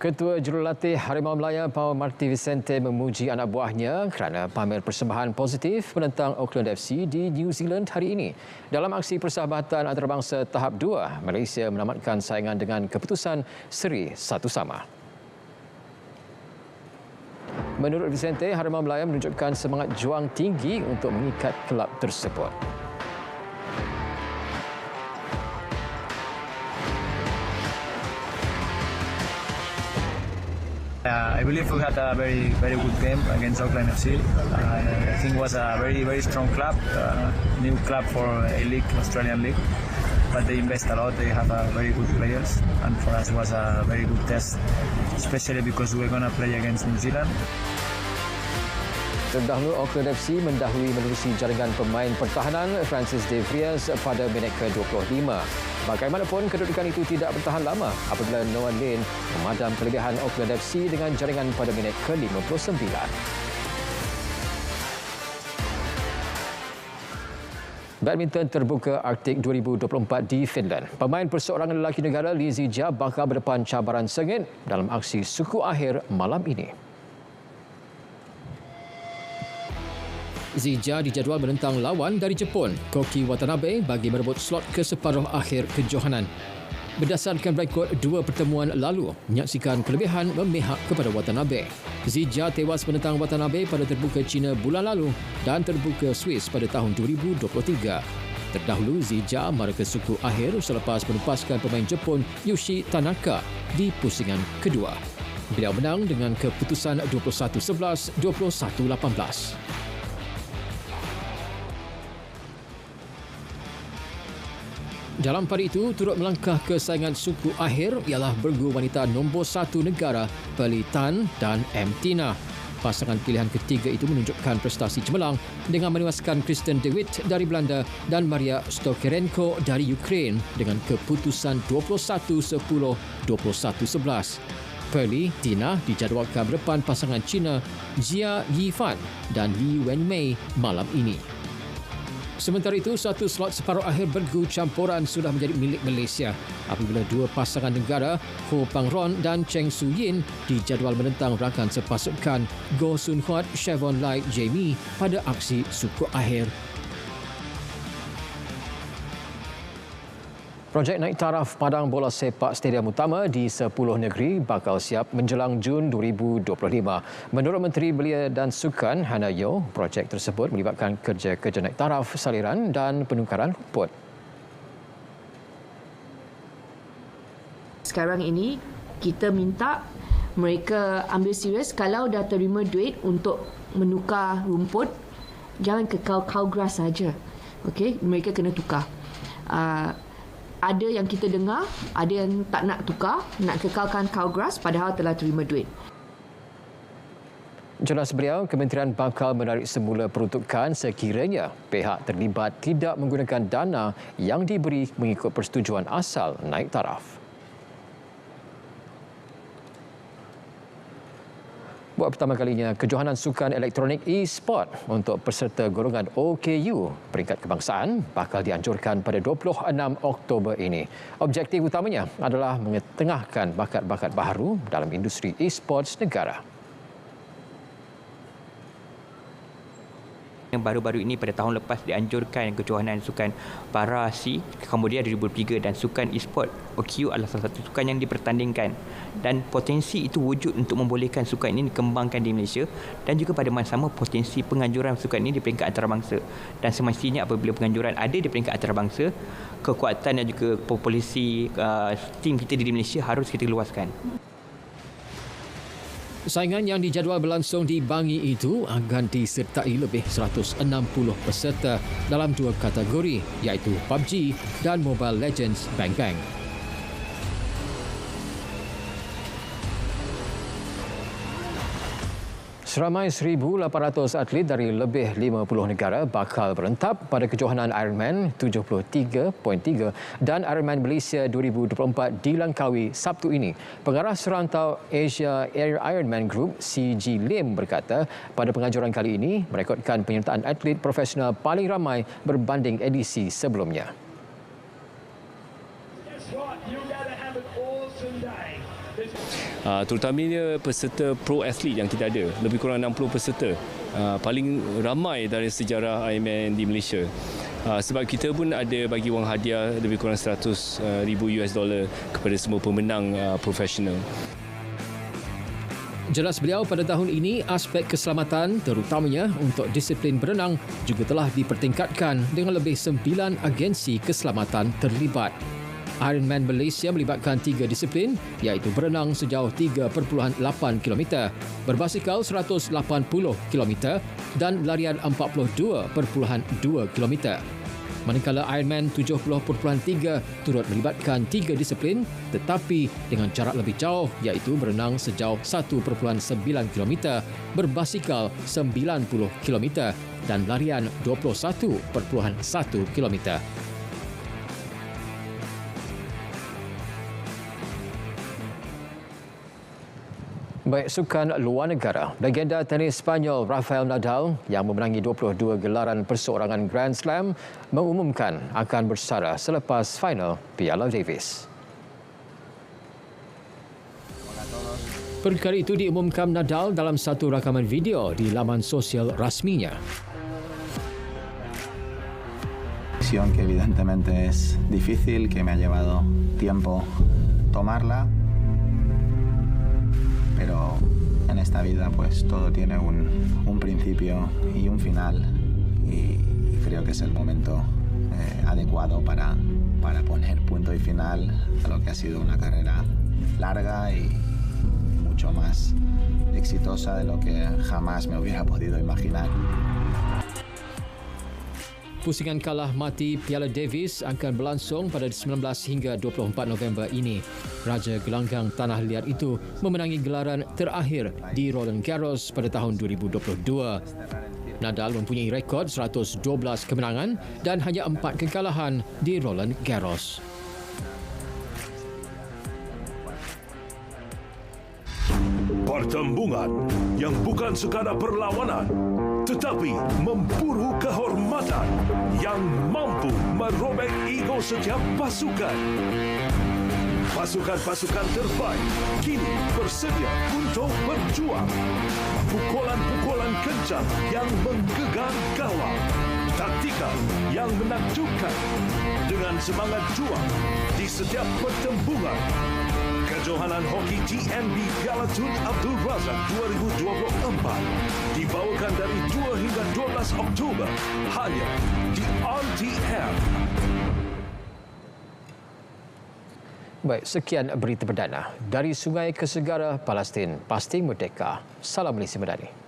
Ketua Jurulatih Harimau Melaya Paul Marty Vicente memuji anak buahnya kerana pamer persembahan positif menentang Auckland FC di New Zealand hari ini. Dalam aksi persahabatan antarabangsa tahap 2, Malaysia menamatkan saingan dengan keputusan seri 1-1. Menurut Vicente, Harimau Melaya menunjukkan semangat juang tinggi untuk mengikat kelab tersebut. I believe we had a very good game against Auckland FC. I think it was a very strong club, new club for A-League, Australian League. But they invest a lot, they have very good players. And for us it was a very good test, especially because we're going to play against New Zealand. Terdahulu, Auckland FC mendahului menerusi jaringan pemain pertahanan Francis De Vries pada minit ke-25. Bagaimanapun, kedudukan itu tidak bertahan lama apabila Noah Lane memadam kelebihan Auckland FC dengan jaringan pada minit ke-59. Badminton terbuka Arctic 2024 di Finland. Pemain perseorangan lelaki negara Lee Zijia bakal berdepan cabaran sengit dalam aksi suku akhir malam ini. Zijia dijadual menentang lawan dari Jepun, Koki Watanabe, bagi merebut slot ke separuh akhir kejohanan. Berdasarkan rekod dua pertemuan lalu, menyaksikan kelebihan memihak kepada Watanabe. Zijia tewas menentang Watanabe pada terbuka China bulan lalu dan terbuka Swiss pada tahun 2023. Terdahulu, Zijia mara ke suku akhir selepas menepaskan pemain Jepun Yushi Tanaka di pusingan kedua. Beliau menang dengan keputusan 21-11, 21-18. Dalam pada itu, turut melangkah ke saingan suku akhir ialah bergu wanita nombor 1 negara Pearly Tan dan M. Tina. Pasangan pilihan ketiga itu menunjukkan prestasi cemerlang dengan menewaskan Kristen DeWitt dari Belanda dan Maria Stokerenko dari Ukraine dengan keputusan 21-10, 21-11. Pearly Tina dijadualkan berdepan pasangan Cina Jia Yifan dan Li Wenmei malam ini. Sementara itu, satu slot separuh akhir bergu campuran sudah menjadi milik Malaysia apabila dua pasangan negara Ho Pang Ron dan Cheng Su Yin dijadual menentang rakan sepasukan Goh Sun Huat, Chevon Lai Jamie pada aksi suku akhir. Projek naik taraf padang bola sepak stadium utama di 10 negeri bakal siap menjelang Jun 2025. Menurut Menteri Belia dan Sukan Hannah Yeoh, projek tersebut melibatkan kerja-kerja naik taraf saliran dan penukaran rumput. Sekarang ini kita minta mereka ambil serius kalau dah terima duit untuk menukar rumput, jangan kekal cow grass saja. Okey, mereka kena tukar. Ada yang kita dengar, ada yang tak nak tukar, nak kekalkan cow grass padahal telah terima duit. Jelas beliau, kementerian bakal menarik semula peruntukan sekiranya pihak terlibat tidak menggunakan dana yang diberi mengikut persetujuan asal naik taraf. Buat pertama kalinya, kejohanan sukan elektronik e-sport untuk peserta golongan OKU peringkat kebangsaan bakal dianjurkan pada 26 Oktober ini. Objektif utamanya adalah mengetengahkan bakat-bakat baharu dalam industri e-sports negara. Yang baru-baru ini pada tahun lepas dianjurkan kejohanan sukan para C, kemudian 2023 dan sukan e-sport OKU adalah salah satu sukan yang dipertandingkan dan potensi itu wujud untuk membolehkan sukan ini dikembangkan di Malaysia dan juga pada masa sama potensi penganjuran sukan ini di peringkat antarabangsa dan semestinya apabila penganjuran ada di peringkat antarabangsa, kekuatan dan juga populasi tim kita di Malaysia harus kita luaskan. Saingan yang dijadual berlangsung di Bangi itu akan disertai lebih 160 peserta dalam dua kategori iaitu PUBG dan Mobile Legends Bang Bang. Seramai 1,800 atlet dari lebih 50 negara bakal berentap pada kejohanan Ironman 73.3 dan Ironman Malaysia 2024 di Langkawi Sabtu ini. Pengarah serantau Asia Air Ironman Group, CG Lim berkata pada penganjuran kali ini merekodkan penyertaan atlet profesional paling ramai berbanding edisi sebelumnya. Terutamanya peserta pro athlete yang kita ada, lebih kurang 60 peserta. Paling ramai dari sejarah Ironman di Malaysia. Sebab kita pun ada bagi wang hadiah lebih kurang $100,000 kepada semua pemenang profesional. Jelas beliau pada tahun ini aspek keselamatan terutamanya untuk disiplin berenang juga telah dipertingkatkan dengan lebih 9 agensi keselamatan terlibat. Ironman Malaysia melibatkan 3 disiplin iaitu berenang sejauh 3.8 km, berbasikal 180 km dan larian 42.2 km. Manakala Ironman 70.3 turut melibatkan 3 disiplin tetapi dengan jarak lebih jauh iaitu berenang sejauh 1.9 km, berbasikal 90 km dan larian 21.1 km. Baik, sukan luar negara. Legenda tenis Sepanyol Rafael Nadal yang memenangi 22 gelaran perseorangan Grand Slam mengumumkan akan bersara selepas final Piala Davis. Perkara itu diumumkan Nadal dalam satu rakaman video di laman sosial rasminya. Que evidentemente es difícil, que me ha llevado tiempo tomarla. Pero en esta vida pues todo tiene un principio y un final y creo que es el momento adecuado para poner punto y final a lo que ha sido una carrera larga y mucho más exitosa de lo que jamás me hubiera podido imaginar. Pusingan kalah mati Piala Davis akan berlangsung pada 19 hingga 24 November ini. Raja gelanggang tanah liat itu memenangi gelaran terakhir di Roland Garros pada tahun 2022. Nadal mempunyai rekod 112 kemenangan dan hanya 4 kekalahan di Roland Garros. Pertembungan yang bukan sekadar perlawanan tetapi memburu kehormatan yang mampu merobek ego setiap pasukan. Pasukan-pasukan terbaik kini bersedia untuk berjuang. Pukulan-pukulan kencang yang menggegar gawang. Taktikal yang menakjubkan dengan semangat juang di setiap pertembungan. Kejohanan Hoki TNB Piala Tun Abdul Razak 2024 dibawakan dari 2 hingga 12 Oktober hanya di RTM. Baik, sekian berita perdana dari Sungai ke Segara, Palestin pasti merdeka. Salam Malaysia Madani.